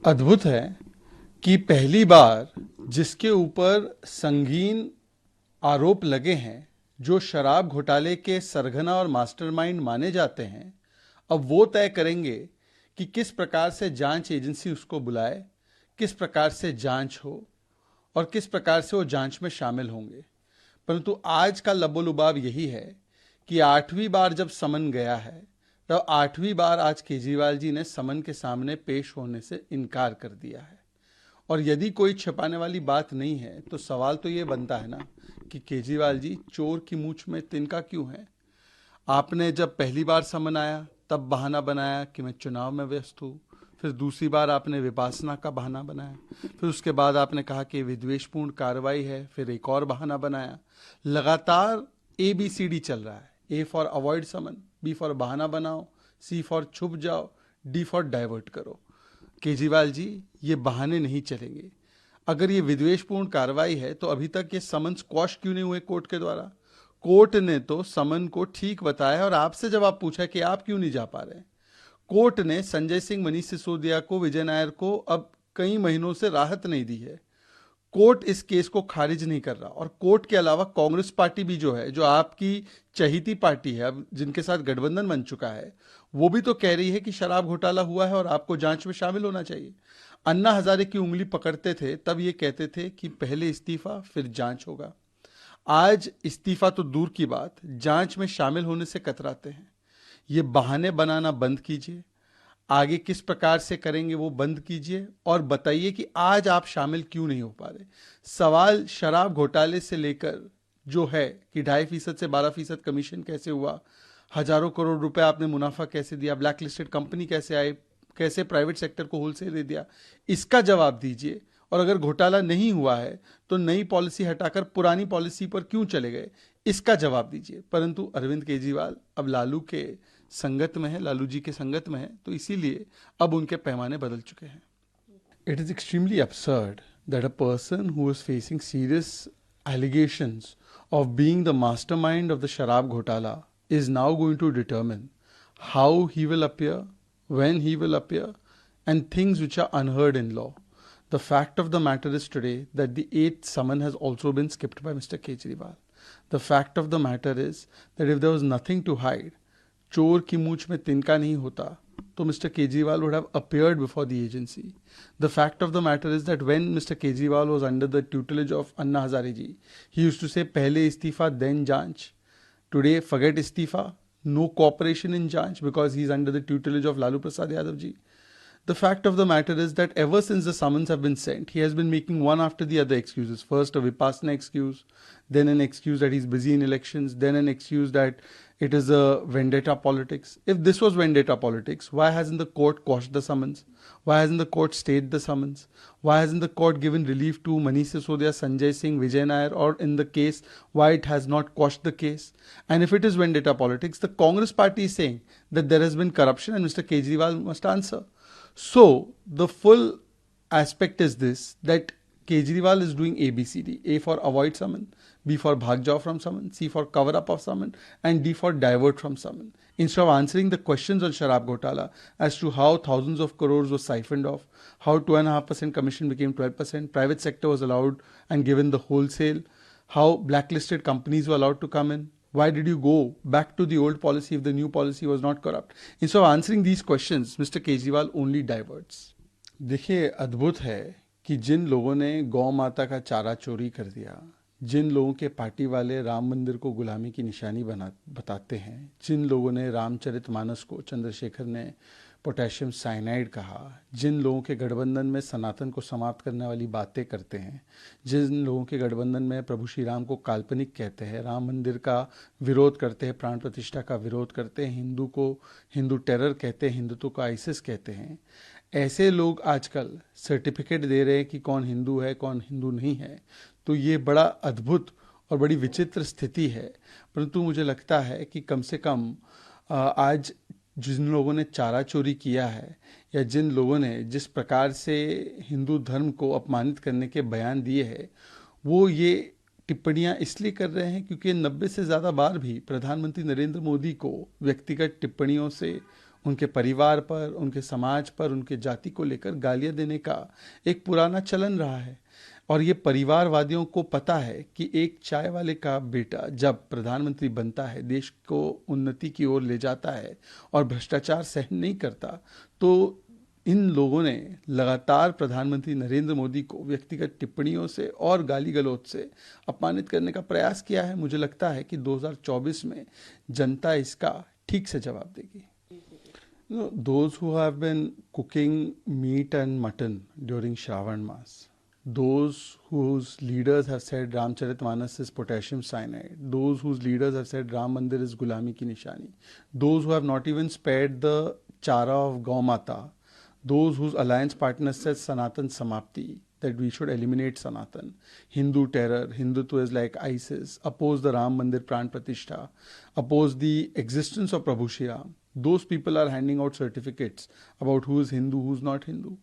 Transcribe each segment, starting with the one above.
अद्भुत है कि पहली बार जिसके ऊपर संगीन आरोप लगे हैं, जो शराब घोटाले के सरगना और मास्टरमाइंड माने जाते हैं, अब वो तय करेंगे कि किस प्रकार से जांच एजेंसी उसको बुलाए, किस प्रकार से जांच हो और किस प्रकार से वो जांच में शामिल होंगे। परंतु आज का लबोलुबाव यही है कि आठवीं बार जब समन गया है, तब आठवीं बार आज केजरीवाल जी ने समन के सामने पेश होने से इनकार कर दिया है। और यदि कोई छिपाने वाली बात नहीं है तो सवाल तो ये बनता है ना कि केजरीवाल जी चोर की मूंछ में तिनका क्यों है। आपने जब पहली बार समन आया तब बहाना बनाया कि मैं चुनाव में व्यस्त हूँ, फिर दूसरी बार आपने विपासना का बहाना बनाया, फिर उसके बाद आपने कहा कि विद्वेषपूर्ण कार्रवाई है, फिर एक और बहाना बनाया। लगातार ABCD चल रहा है। A for avoid summon, B for बहाना बनाओ, C फॉर छुप जाओ, D फॉर डाइवर्ट करो। केजरीवाल जी, ये बहाने नहीं चलेंगे। अगर ये विद्वेषपूर्ण कार्रवाई है तो अभी तक ये समन स्क्वॉश क्यों नहीं हुए कोर्ट के द्वारा। कोर्ट ने तो समन को ठीक बताया और आपसे जवाब पूछा कि आप क्यों नहीं जा पा रहे। कोर्ट ने संजय सिंह, मनीष सिसोदिया को, विजय नायर को अब कई महीनों से राहत नहीं दी है। कोर्ट इस केस को खारिज नहीं कर रहा। और कोर्ट के अलावा कांग्रेस पार्टी भी जो है, जो आपकी चहीती पार्टी है, अब जिनके साथ गठबंधन बन चुका है, वो भी तो कह रही है कि शराब घोटाला हुआ है और आपको जांच में शामिल होना चाहिए। अन्ना हजारे की उंगली पकड़ते थे तब ये कहते थे कि पहले इस्तीफा फिर जांच होगा। आज इस्तीफा तो दूर की बात, जांच में शामिल होने से कतराते हैं। ये बहाने बनाना बंद कीजिए। आगे किस प्रकार से करेंगे वो बंद कीजिए और बताइए कि आज आप शामिल क्यों नहीं हो पा रहे। सवाल शराब घोटाले से लेकर जो है कि 2.5% से 12% कमीशन कैसे हुआ, हजारों करोड़ रुपए आपने मुनाफा कैसे दिया, ब्लैक लिस्टेड कंपनी कैसे आए, कैसे प्राइवेट सेक्टर को होलसेल दे दिया, इसका जवाब दीजिए। और अगर घोटाला नहीं हुआ है तो नई पॉलिसी हटाकर पुरानी पॉलिसी पर क्यों चले गए, इसका जवाब दीजिए। परंतु अरविंद केजरीवाल अब लालू के संगत में है, लालू जी के संगत में है, तो इसीलिए अब उनके पैमाने बदल चुके हैं। It is extremely absurd that a person who is facing serious allegations of being the mastermind of the Sharab Ghotala is now going to determine how he will appear, when he will appear, and things which are unheard in law. The fact of the matter is today that the 8th summon has also been skipped by Mr. Kejriwal. The fact of the matter is that if there was nothing to hide, चोर की मूंछ में तिनका नहीं होता, तो Mr. Kejriwal would have appeared before the agency. The fact of the matter is that when Mr. Kejriwal was under the tutelage of Anna Hazare ji, he used to say पहले इस्तीफा then जांच. Today forget istifa, no cooperation in janch because he's under the tutelage of Lalu Prasad Yadav ji. The fact of the matter is that ever since the summons have been sent, he has been making one after the other excuses. First a Vipassana excuse, then an excuse that he's busy in elections, then an excuse that it is a vendetta politics. If this was vendetta politics, why hasn't the court quashed the summons? Why hasn't the court stayed the summons? Why hasn't the court given relief to Manish Sisodia, Sanjay Singh, Vijay Nair, or in the case, why it has not quashed the case? And if it is vendetta politics, the Congress party is saying that there has been corruption and Mr. Kejriwal must answer. So the full aspect is this, that Kejriwal is doing ABCD. A for avoid summon, B for bhag jao from summon, C for cover up of summon, and D for divert from summon. Instead of answering the questions on Sharab Ghotala as to how thousands of crores were siphoned off, how 2.5% commission became 12%, private sector was allowed and given the wholesale, how blacklisted companies were allowed to come in, why did you go back to the old policy if the new policy was not corrupt? Instead of answering these questions, Mr. Kejriwal only diverts. देखिए, अद्भुत है कि जिन लोगों ने गौ माता का चारा चोरी कर दिया, जिन लोगों के पार्टी वाले राम मंदिर को गुलामी की निशानी बताते हैं, जिन लोगों ने रामचरितमानस को चंद्रशेखर ने पोटेशियम साइनाइड कहा, जिन लोगों के गठबंधन में सनातन को समाप्त करने वाली बातें करते हैं, जिन लोगों के गठबंधन में प्रभु श्री राम को काल्पनिक कहते हैं, राम मंदिर का विरोध करते हैं, प्राण प्रतिष्ठा का विरोध करते हैं, हिंदू को हिंदू टेरर कहते हैं, हिंदुत्व को आईसिस कहते हैं, ऐसे लोग आजकल सर्टिफिकेट दे रहे हैं कि कौन हिंदू है कौन हिंदू नहीं है। तो ये बड़ा अद्भुत और बड़ी विचित्र स्थिति है। परंतु मुझे लगता है कि कम से कम आज जिन लोगों ने चारा चोरी किया है या जिन लोगों ने जिस प्रकार से हिंदू धर्म को अपमानित करने के बयान दिए हैं, वो ये टिप्पणियां इसलिए कर रहे हैं क्योंकि 90 से ज़्यादा बार भी प्रधानमंत्री नरेंद्र मोदी को व्यक्तिगत टिप्पणियों से उनके परिवार पर, उनके समाज पर, उनके जाति को लेकर गालियां देने का एक पुराना चलन रहा है। और ये परिवारवादियों को पता है कि एक चाय वाले का बेटा जब प्रधानमंत्री बनता है, देश को उन्नति की ओर ले जाता है और भ्रष्टाचार सहन नहीं करता, तो इन लोगों ने लगातार प्रधानमंत्री नरेंद्र मोदी को व्यक्तिगत टिप्पणियों से और गाली गलौज से अपमानित करने का प्रयास किया है। मुझे लगता है कि 2024 में जनता इसका ठीक से जवाब देगी। Those who have been cooking meat and mutton during Shravan Maas, those whose leaders have said Ramcharitmanas is potassium cyanide, those whose leaders have said Ram Mandir is Gulami ki nishani, those who have not even spared the chara of Gau Mata, those whose alliance partners said Sanatan Samapti, that we should eliminate Sanatan, Hindu terror, Hindutva is like ISIS, oppose the Ram Mandir Pran Pratishtha, oppose the existence of Prabhu Shri Ram. Those people are handing out certificates about who is Hindu, who is not Hindu.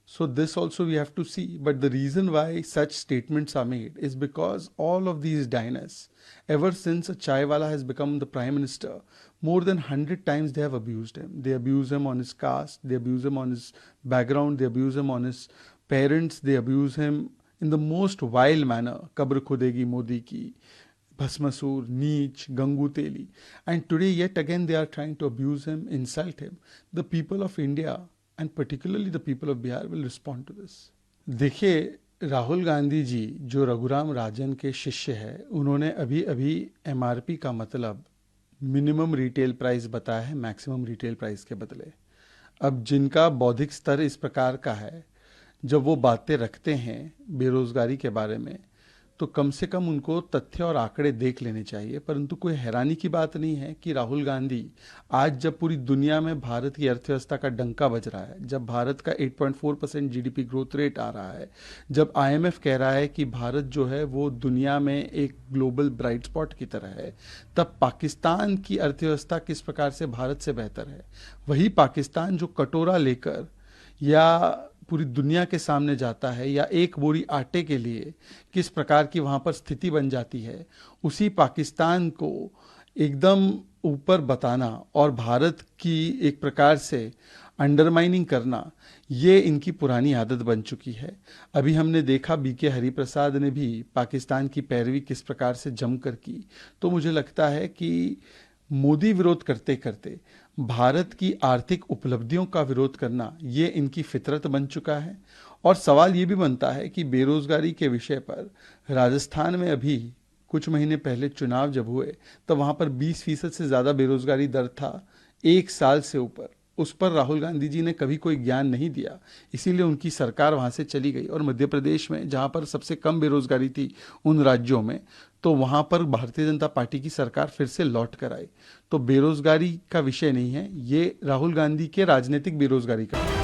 So this also we have to see. But the reason why such statements are made is because all of these diners, ever since a chaiwala has become the prime minister, more than 100 times they have abused him. They abuse him on his caste, they abuse him on his background, they abuse him on his parents, they abuse him in the most vile manner. Kabr khudegi Modi ki, Bhasmasur, Neech, Gangu Teli. And today yet again they are trying to abuse him, insult him. The people of India and particularly the people of Bihar will respond to this. देखिए, राहुल गांधी जी जो रघुराम राजन के शिष्य है, उन्होंने अभी अभी MRP का मतलब मिनिमम रिटेल प्राइस बताया है मैक्सिमम रिटेल प्राइस के बदले। अब जिनका बौद्धिक स्तर इस प्रकार का है, जब वो बातें रखते हैं बेरोजगारी के बारे में, तो कम से कम उनको तथ्य और आंकड़े देख लेने चाहिए। परंतु कोई हैरानी की बात नहीं है कि राहुल गांधी आज जब पूरी दुनिया में भारत की अर्थव्यवस्था का डंका बज रहा है, जब भारत का 8.4% GDP ग्रोथ रेट आ रहा है, जब IMF कह रहा है कि भारत जो है वो दुनिया में एक ग्लोबल ब्राइट स्पॉट की तरह है, तब पाकिस्तान की अर्थव्यवस्था किस प्रकार से भारत से बेहतर है। वही पाकिस्तान जो कटोरा लेकर या पूरी दुनिया के सामने जाता है या एक बोरी आटे के लिए किस प्रकार की वहाँ पर स्थिति बन जाती है, उसी पाकिस्तान को एकदम ऊपर बताना और भारत की एक प्रकार से अंडरमाइनिंग करना, ये इनकी पुरानी आदत बन चुकी है। अभी हमने देखा BK हरिप्रसाद ने भी पाकिस्तान की पैरवी किस प्रकार से जमकर की। तो मुझे लगता है कि मोदी विरोध करते करते भारत की आर्थिक उपलब्धियों का विरोध करना, ये इनकी फितरत बन चुका है। और सवाल ये भी बनता है कि बेरोजगारी के विषय पर राजस्थान में अभी कुछ महीने पहले चुनाव जब हुए, तब वहाँ पर 20% से ज़्यादा बेरोजगारी दर था, एक साल से ऊपर। उस पर राहुल गांधी जी ने कभी कोई ज्ञान नहीं दिया, इसीलिए उनकी सरकार वहाँ से चली गई। और मध्य प्रदेश में जहाँ पर सबसे कम बेरोजगारी थी उन राज्यों में, तो वहाँ पर भारतीय जनता पार्टी की सरकार फिर से लौट कर आई। तो बेरोजगारी का विषय नहीं है, ये राहुल गांधी के राजनीतिक बेरोजगारी का